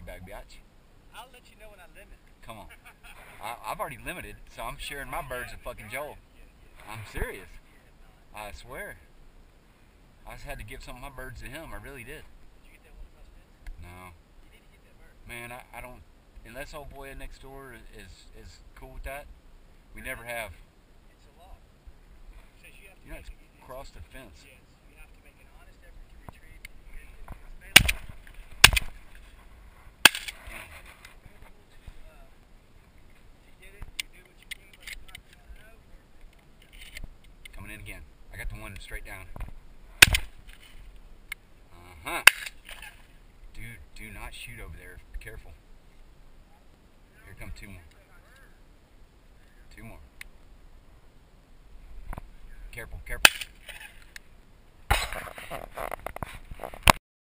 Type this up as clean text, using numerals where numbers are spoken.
bag, biatch. I'll let you know when I limit. Come on. I've already limited, so I'm sharing my birds with fucking Joel. I'm serious. I swear. I just had to give some of my birds to him. I really did. Did you get that one across the fence? No. You need to get that bird. Man, I don't. Unless old boy next door is cool with that, we never have. It's a law. It says you have to You know, it's across the fence. Yes, you have to make an honest effort to retrieve it. If it's available. To get it, you do what you can, but you're not going to know. Coming in again. I got the one straight down. Dude, do not shoot over there. Be careful. Here come two more. Two more. Careful, careful.